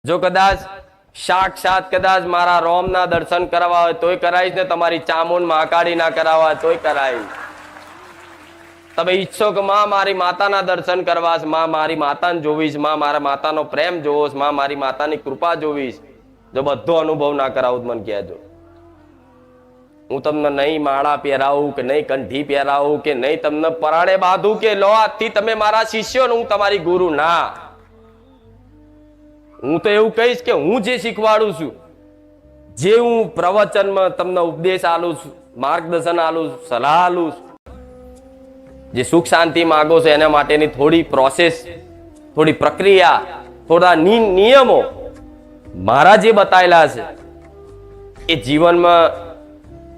જો કદાચ સાક્ષાત કદાચ મારા રોમના દર્શન કરવા હોય તોય કરાવીશ ને તમારી ચામુંડ મહાકાળી ના કરાવવા હોય તોય કરાવીશ. તમે ઈચ્છો કે માં મારી માતાના દર્શન કરવા, માં મારી માતાને જોવીશ, માં મારા માતાનો પ્રેમ જોવીશ, માં મારી માતાની કૃપા જોવીશ, જો બધો અનુભવ ના કરાવું મને કહેજો. હું તમને નહીં માળા પહેરાવું કે નહીં કંઠી પહેરાવું કે નહીં તમને પરાણે બાંધું કે લો આજથી તમે મારા શિષ્યો ને હું તમારી ગુરુ, ના. હું તો એવું કહીશ કે હું જે શીખવાડું છું, જે હું પ્રવચનમાં તમને ઉપદેશ આલું છું, માર્ગદર્શન આલું છું, સલાહ આલું છું, જે સુખ શાંતિ માગો છો એના માટેની થોડી પ્રોસેસ, થોડી પ્રક્રિયા, થોડા નિયમો મારા જે બતાવેલા છે એ જીવનમાં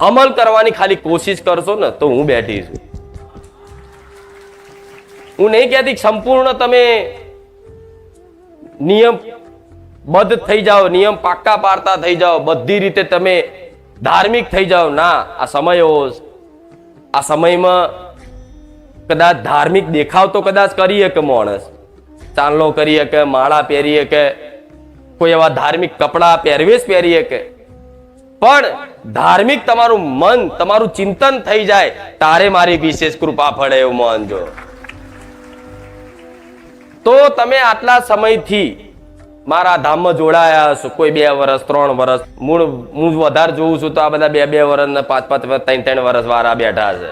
અમલ કરવાની ખાલી કોશિશ કરશો ને તો હું બેઠી છું. હું નહીં કહેતી સંપૂર્ણ તમે નિયમ બદ્ધ થઈ જાઓ, નિયમ પાક્કા પાડતા થઈ જાઓ, બધી રીતે તમે ધાર્મિક થઈ જાઓ, ના. આ સમયમાં કદાચ ધાર્મિક દેખાવ તો કદાચ કરીએ કે માણસ ચાંદલો કરીએ કે માળા પહેરીએ કે કોઈ એવા ધાર્મિક કપડા પહેરવેશ પહેરીએ કે, પણ ધાર્મિક તમારું મન, તમારું ચિંતન થઈ જાય તારે મારી વિશેષ કૃપા ફળે એવું માનજો. તો તમે આટલા સમયથી મારા ધામમાં જોડાયા છો, કોઈ 2 વર્ષ 3 વર્ષ, હું વધારે જોઉં છું તો આ બધા 2 વર્ષ ને 5 વર્ષ 3 વર્ષ વાળા બેઠા છે.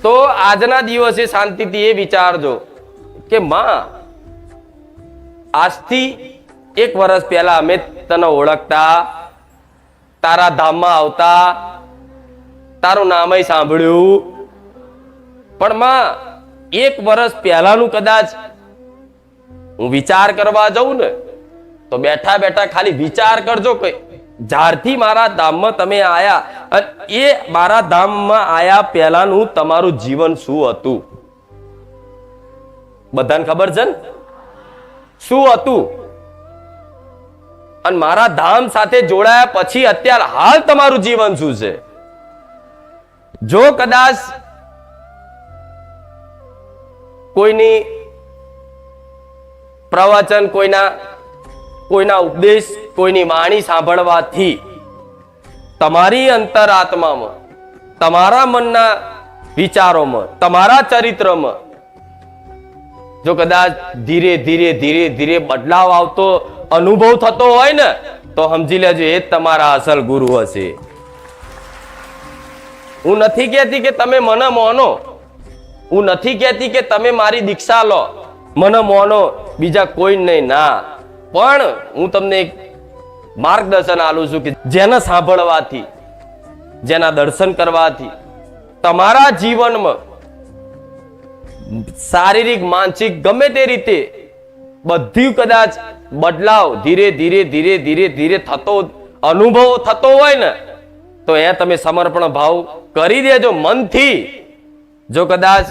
તો આજના દિવસે શાંતિથી એ વિચારજો કે માં આજથી 1 વર્ષ પહેલા અમે તને ઓળખતા, તારા ધામમાં આવતા, તારું નામય સાંભળ્યું, પણ માં 1 વર્ષ પહેલાનું કદાચ હું વિચાર કરવા જાઉં ને તો બેઠા બેઠા ખાલી વિચાર કરજો કે જ્યારથી મારા ધામમાં તમે આયા અને એ મારા ધામમાં આયા પહેલાનું તમારું જીવન શું હતું, બધાને ખબર છે ને શું હતું, અને મારા ધામ સાથે જોડાયા પછી અત્યારે હાલ તમારું જીવન શું છે. જો કદાચ કોઈની પ્રવચન, કોઈના ઉપદેશ, કોઈની વાણી સાંભળવાથી તમારી અંતરાત્મામાં, તમારા મનના વિચારોમાં, તમારા ચરિત્રમાં જો કદાચ ધીરે ધીરે ધીરે ધીરે બદલાવ આવતો અનુભવ થતો હોય ને તો સમજી લેજો એ જ તમારા અસલ ગુરુ હશે. હું નથી કહેતી કે તમે મને માનો, હું નથી કહેતી કે તમે મારી દીક્ષા લો, મને માનો, બીજા કોઈ નહીં, ના. પણ હું તમને એક માર્ગદર્શન આલું છું કે જેને સાંભળવાથી, જેના દર્શન કરવાથી તમારા જીવનમાં શારીરિક, માનસિક ગમે તે રીતે બધી કદાચ બદલાવ ધીરે ધીરે ધીરે ધીરે ધીરે થતો અનુભવ થતો હોય ને તો એ તમે સમર્પણ ભાવ કરી દેજો મનથી. જો કદાચ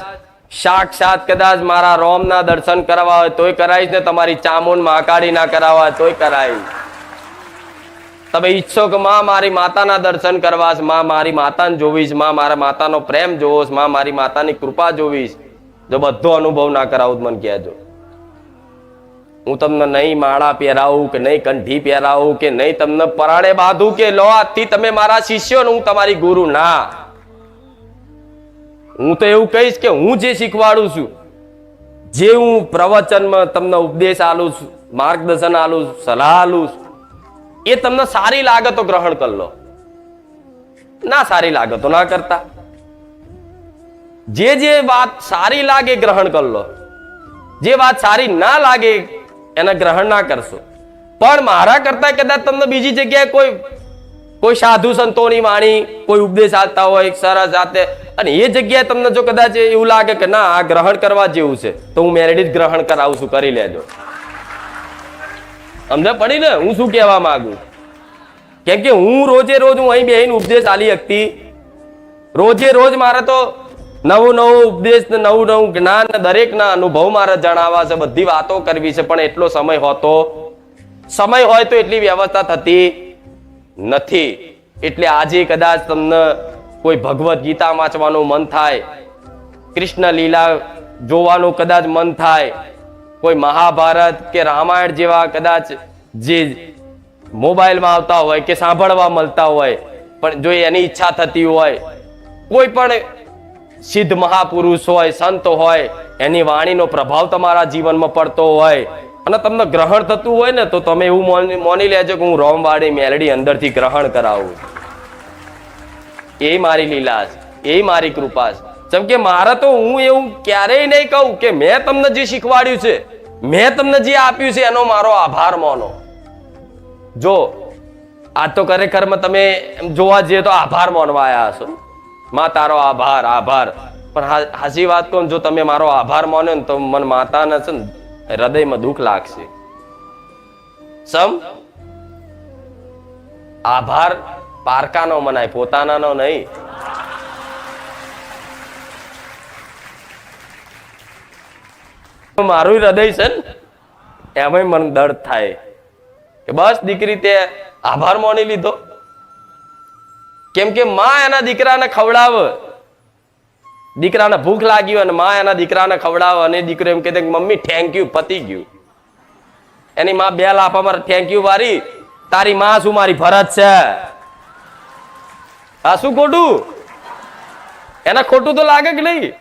સાક્ષાત કદાચ મારા રોમના દર્શન કરવા હોય તોય કરાવીશ ને તમારી ચામુંડ મહાકાળી ના કરાવવા હોય તોય કરાવીશ. તમે ઈચ્છો કે માં મારી માતાના દર્શન કરવા, માં મારી માતાને જોવીશ, માં મારા માતાનો પ્રેમ જોવીશ, માં મારી માતાની કૃપા જોવીશ, જો બધો અનુભવ ના કરાવું મને કહેજો. હું તમને નહીં માળા પહેરાવું કે નહીં કંઠી પહેરાવું કે નહીં તમને પરાણે બાંધું કે લો આજથી તમે મારા શિષ્યો ને હું તમારી ગુરુ, ના. હું તો એવું કહીશ કે હું જે શીખવાડું છું, જે હું પ્રવચનમાં તમને ઉપદેશ આલું છું, માર્ગદર્શન આલું છું, સલાહ આલું છું, એ તમને સારી લાગે તો ગ્રહણ કરી લો, ના સારી લાગે તો ના કરતા. જે વાત સારી લાગે ગ્રહણ કરી લો, જે વાત સારી ના લાગે એને ગ્રહણ ના કરશો. પણ મારા કરતા કદાચ તમને બીજી જગ્યાએ કોઈ સાધુ સંતોની વાણી, કોઈ ઉપદેશ આપતા હોય સરસ જાતે, અને એ જગ્યાએ તમને જો કદાચ એવું લાગે કે ના આ ગ્રહણ કરવા જેવું છે તો હું મેરેડિટ ગ્રહણ કરાવું છું, કરી લેજો. સમજ પડી ને હું શું કહેવા માંગુ? કેમ કે હું રોજે રોજ હું અહીં બેહીને ઉપદેશ આલી શકતી, રોજે રોજ મારે તો નવું ઉપદેશ, નવું જ્ઞાન, દરેકના અનુભવ મારે જણાવવા છે, બધી વાતો કરવી છે, પણ એટલો સમય હોતો, સમય હોય તો એટલી વ્યવસ્થા થતી નથી. એટલે આજે કદાચ તમને કોઈ ભગવદ્ ગીતા વાંચવાનું મન થાય, કૃષ્ણ લીલા જોવાનું કદાચ મન થાય, કોઈ મહાભારત કે રામાયણ જેવા કદાચ જે મોબાઈલમાં આવતા હોય કે સાંભળવા મળતા હોય, પણ જો એની ઈચ્છા થતી હોય, કોઈ પણ સિદ્ધ મહાપુરુષ હોય, સંત હોય, એની વાણીનો પ્રભાવ તમારા જીવનમાં પડતો હોય અને તમને ગ્રહણ થતું હોય ને, તો તમે એવું માની લેજો કે હું રોમવાળી મેલડી અંદરથી ગ્રહણ કરાવું. એ મારી લીલા છે, એ મારી કૃપા છે. જેમ કે મારે તો હું એવું ક્યારેય નહીં કહું કે મેં તમને જે શીખવાડ્યું છે, મેં તમને જે આપ્યું છે, એનો મારો આભાર માનો. જો આ તો ખરેખરમાં તમે જોવા જઈએ તો આભાર માનવા આવ્યા હશો. માં તારો આભાર, આભાર. પણ હાચી વાત કહું, જો તમે મારો આભાર માનો ને તો મને માતાને છે ને હૃદયમાં દુઃખ લાગશે. સમ આભાર પારકાનો મનાય, પોતાનાનો નહીં. મારું હૃદય છે ને એમાં મને દર્દ થાય કે બસ દીકરી તે આભાર માની લીધો. કેમ કે માં એના દીકરાને ખવડાવે, દીકરાને ભૂખ લાગી હોય અને માં એના દીકરાને ખવડાવે અને દીકરો એમ કહે કે મમ્મી થેન્ક યુ, પતી ગયું. એની માં બે લાફા મારે થેન્ક યુ વારી, તારી માં શું મારી ફરજ છે? આ શું ખોટું? એના ખોટું તો લાગે કે નહીં?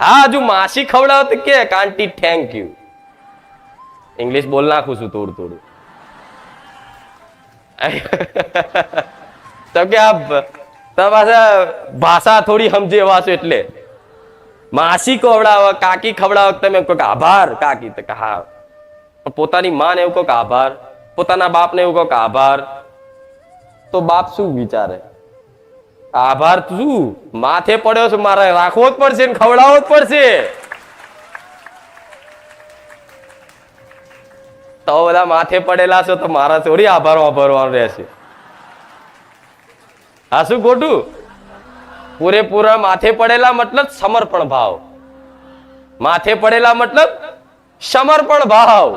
હા, હજુ માસી ખવડાવે તો કે આંટી થેન્ક યુ. ઇંગ્લિશ બોલ નાખું છું થોડું થોડું. તો કે આ ભાષા થોડી સમજે એવા છો એટલે માસી ખવડાવે, કાકી ખવડાવે, તમે કહો કે આભાર કાકી, તો કે હા. પોતાની માને એવું કહો કે આભાર, પોતાના બાપને એવું કહો કે આભાર, તો બાપ શું વિચારે? આભાર શું માથે પડ્યો છે, મારે રાખવો જ પડશે ને ખવડાવવો જ પડશે. તો બધા માથે પડેલા છો તો મારા થોડી આભાર વાપરવાનું રહેશે. આ શું ખોટું? પૂરેપૂરા માથે પડેલા મતલબ સમર્પણ ભાવ. માથે પડેલા મતલબ સમર્પણ ભાવ.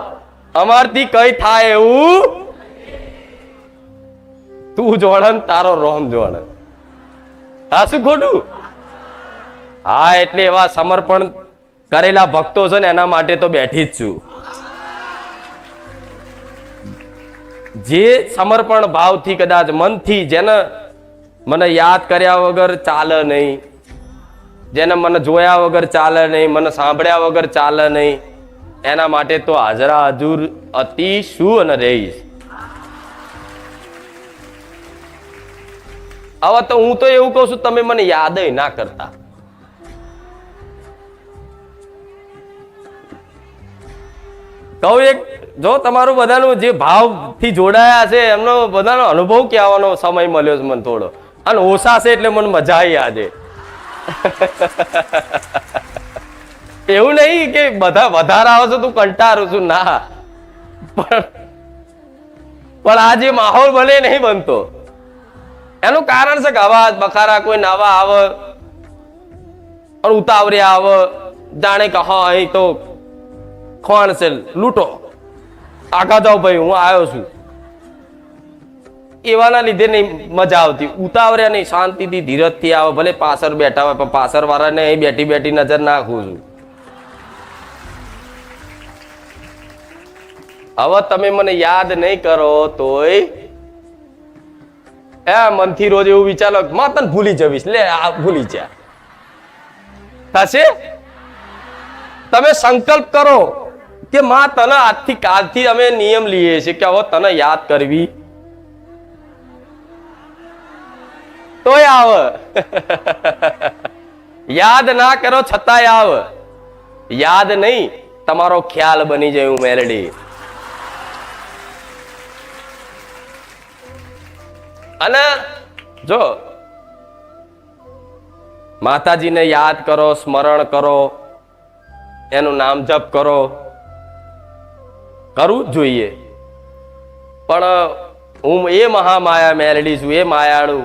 અમારથી કઈ થાય એવું તું જોડન તારો રોમ જોડન. આ શું ખોટું? હા, એટલે એવા સમર્પણ કરેલા ભક્તો છે ને એના માટે તો બેઠી જ છું. જે સમર્પણ ભાવથી કદાચ મનથી, જેને મને યાદ કર્યા વગર ચાલે નહીં, જેને મને જોયા વગર ચાલે નહીં, મને સાંભળ્યા વગર ચાલે નહીં, એના માટે તો હાજરા હજુર અતિ શું અને રહીશ. હવે તો હું તો એવું કહું છું, તમે મને યાદ ના કરતા. કહું એક, જો તમારું બધાનું જે ભાવથી જોડાયા છે એમનો બધાનો અનુભવ કહેવાનો સમય મળ્યો છે મને થોડો, અને ઓછા છે એટલે મને મજા આવી આજે. એવું નહીં કે બધા વધારે આવે છે તું કંટાળું છું, ના, પણ આ જે માહોલ બને નહીં બનતો એનું કારણ છે કે અવાજ બખારા કોઈ નવા આવે અને ઉતાવળિયા આવે, જાણે કે હા અહીં તો ખોણ છે, લૂંટો, આગા જાઓ ભાઈ હું આવ્યો છું. એવાના લીધે નહીં મજા આવતી. ઉતાવળ્યા નહીં, શાંતિથી ધીરજથી આવે. ભલે પાછળ બેઠા હોય પણ પાછળ વાળાને અહીં બેઠી બેઠી નજર નાખું છું. હવે તમે મને યાદ નહીં કરો તોય મનથી રોજ એવું વિચારો માં તને ભૂલી જવીશ, લે આ ભૂલી જા થશે. તમે સંકલ્પ કરો કે માં તને આજથી કાલથી અમે નિયમ લઈએ છીએ કે હવે તને યાદ કરવી, તોય આવે. યાદ ના કરો છતાંય આવે. યાદ નહીં, તમારો ખ્યાલ બની જાય હું મેલડી. અને જો માતાજીને યાદ કરો, સ્મરણ કરો, એનું નામ જપ કરો, કરવું જ જોઈએ. પણ હું એ મહામાયા મેલડી છું, એ માયાળુ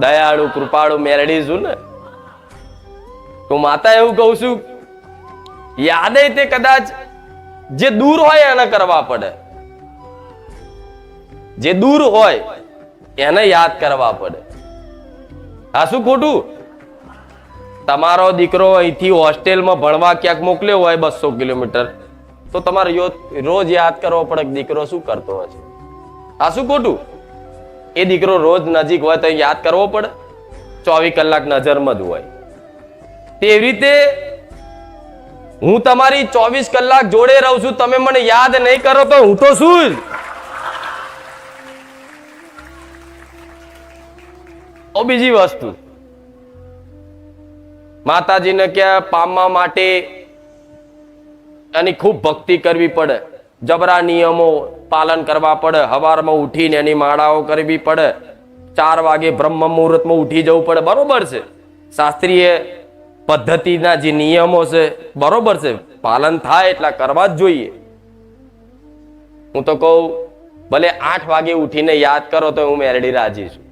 દયાળુ કૃપાળુ મેલડી છું ને, તો માતા એવું કહું છું, યાદે તે કદાચ જે દૂર હોય એને કરવા પડે. જે દૂર હોય એને યાદ કરવા પડે. આ શું ખોટું? તમારો દીકરો અહીંથી હોસ્ટેલમાં ભણવા ક્યાંક મોકલ્યો હોય 200 કિલોમીટર, તો તમારે રોજ યાદ કરવો પડે કે દીકરો શું કરતો હશે. આ શું ખોટું? એ દીકરો રોજ નજીક હોય તો યાદ કરવો પડે? 24 કલાક નજરમાં જ હોય. તેવી રીતે હું તમારી 24 કલાક જોડે રહું છું, તમે મને યાદ નહીં કરો તો હું તો શું? બીજી વસ્તુ, માતાજીને ક્યાં પામવા માટે એની ખૂબ ભક્તિ કરવી પડે, જબરા નિયમો પાલન કરવા પડે, સવારમાં ઉઠીને એની માળાઓ કરવી પડે, 4 વાગે બ્રહ્મ મુહૂર્તમાં ઉઠી જવું પડે. બરોબર છે, શાસ્ત્રીય પદ્ધતિના જે નિયમો છે બરોબર છે, પાલન થાય એટલા કરવા જ જોઈએ. હું તો કહું ભલે 8 વાગે ઉઠીને યાદ કરો તો હું મેરડી રાજી છું.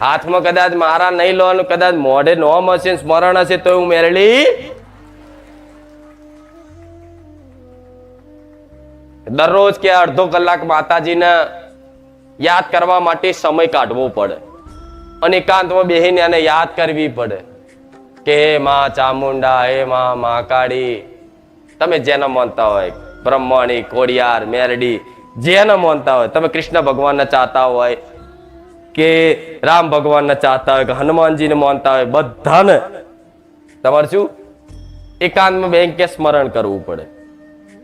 હાથમાં કદાચ મારા નહીં લો, કદાચ મોઢે નોમ હશે, સ્મરણ હશે તો હું મેરડી. દરરોજ કે અડધો કલાક માતાજીને યાદ કરવા માટે સમય કાઢવો પડે અને એકાંતમાં બેસીને એને યાદ કરવી પડે કે હે માં ચામુંડા, હે માં મહાકાળી, તમે જેને માનતા હોય, બ્રહ્મણી, ખોડિયાર, મેરડી, જેને માનતા હોય, તમે કૃષ્ણ ભગવાનને ચાહતા હોય કે રામ ભગવાનને ચાહતા હોય કે હનુમાનજીને માનતા હોય, બધાને તમારે શું એકાંતમાં બેંકે સ્મરણ કરવું પડે.